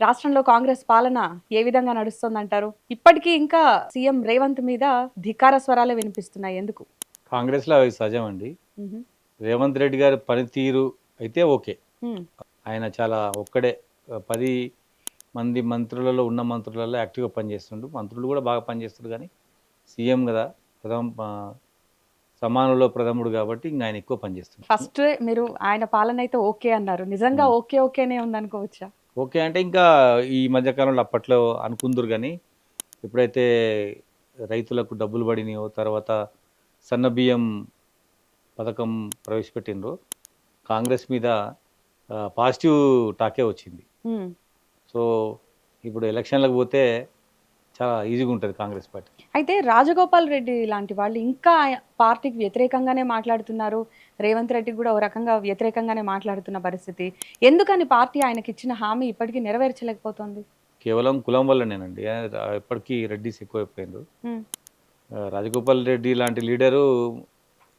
రాష్ట్రంలో కాంగ్రెస్ పాలన ఏ విధంగా నడుస్తోందంటారు? ఇప్పటికీ ఇంకా సీఎం రేవంత్ మీద ధిక్కార స్వరాలే వినిపిస్తున్నాయి. ఎందుకు? కాంగ్రెస్‌లో అవి సహజమండి. హుహు. రేవంత్ రెడ్డి గారి పనితీరు అయితే ఓకే. హ్మ్. ఆయన చాలా ఒక్కడే 10 మంది మంత్రులలో ఉన్న మంత్రులలో యాక్టివ్‌గా పనిచేస్తుండు. మంత్రులు కూడా బాగా పనిచేస్తుర్రు గానీ, సీఎం గదా! సమానులో ప్రథముడు గాబట్టి ఇంగ ఆయన ఎక్కువ పనిచేస్తుండు. ఫస్ట్ మీరు ఆయన పాలనైతే ఓకే అన్నారు. నిజంగా హ్మ్. ఓకే ఓకేనే ఉందనుకోవచ్చా? ఓకే అంటే ఇంకా ఈ మధ్య కాలంలో అప్పట్లో అనుకుందురు గానీ, ఎప్పుడైతే రైతులకు డబ్బులు పడినాయో, తర్వాత సన్నబియ్యం పథకం ప్రవేశపెట్టిండ్రో, కాంగ్రెస్ మీద పాజిటివ్ టాకే వచ్చింది. హ్మ్. సో, ఇప్పుడు ఎలక్షన్‌లకు పోతే చాలా ఈజీగుంటది కాంగ్రెస్ పార్టీ. అయితే రాజగోపాల్ రెడ్డి లాంటి వాళ్ళు ఇంకా పార్టీకి వ్యతిరేకంగానే మాట్లాడుతున్నారు. రేవంత్ రెడ్డి గూడా ఓ రకంగా వ్యతిరేకంగానే మాట్లాడుతున్న పరిస్థితి. ఎందుకని పార్టీ ఆయనకిచ్చిన హామీ ఇప్పటికి నెరవేర్చలేకపోతోంది? కేవలం కులం వల్లనేనండి. ఎప్పటికి రెడ్డీస్ ఎక్కువైపోయిండ్రు. హ్మ్. రాజగోపాల్ రెడ్డి లాంటి లీడరు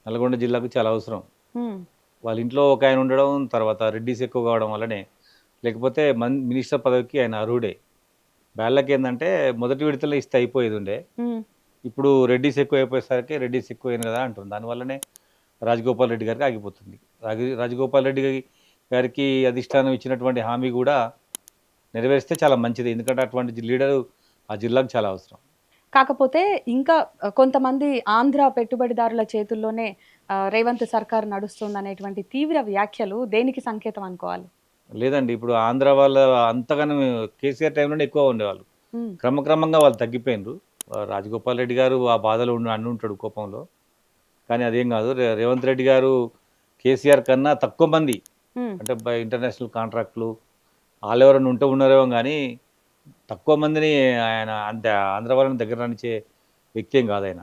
నల్గొండ జిల్లాకు చాలా అవసరం. హ్మ్. వాళ్ళ ఇంట్లో ఒకాయన ఉండడం, తర్వాత రెడ్డీస్ ఎక్కువ కావడం వల్లనే. లేకపోతే మినిస్టర్ పదవికి ఆయన అర్హుడే. వాళ్ళకేందంటే మొదటి విడతలో ఇస్తే అయిపోయేదుండే. హ్మ్. ఇప్పుడు రెడ్డీస్ ఎక్కువైపోయేసరికి రెడ్డీస్ ఎక్కువైంది కదా అంటున్నారు. దానివల్లనే రాజగోపాల్ రెడ్డి గారికి ఆగిపోతుంది. రాజగోపాల్ రెడ్డి గారికి అధిష్టానం ఇచ్చినటువంటి హామీ గూడా నెరవేరిస్తే చాలా మంచిది. ఎందుకంటే అటువంటి లీడరు ఆ జిల్లాకు చాలా అవసరం. కాకపోతే ఇంకా కొంతమంది ఆంధ్ర పెట్టుబడిదారుల చేతుల్లోనే రేవంత్ సర్కార్ నడుస్తుందనేటువంటి తీవ్ర వ్యాఖ్యలు దేనికి సంకేతం అనుకోవాలి? లేదండి ఇప్పుడు ఆంధ్ర వాళ్ళ అంతగానం కేసీఆర్ టైంలోనే ఎక్కువ ఉండేవాళ్ళు. హ్మ్. క్రమక్రమంగా వాళ్ళు తగ్గిపోయిండ్రు. రాజగోపాల్ రెడ్డి గారు ఆ బాధలో ఉండుంటాడు కోపంలో. కానీ అదేం గాదు. రేవంత్ రెడ్డి గారు కేసీఆర్ కన్నా తక్కువ మంది హ్మ్. అంటే ఇంటర్నేషనల్ కాంట్రాక్ట్‌లు ఆళ్ళెవరైనా ఉంటే ఉన్నారేమో గానీ, తక్కువ మందిని ఆయన అంతే ఆంధ్ర వాళ్ళని దగ్గర రానిచ్చే వ్యక్తి ఏం గాదాయన.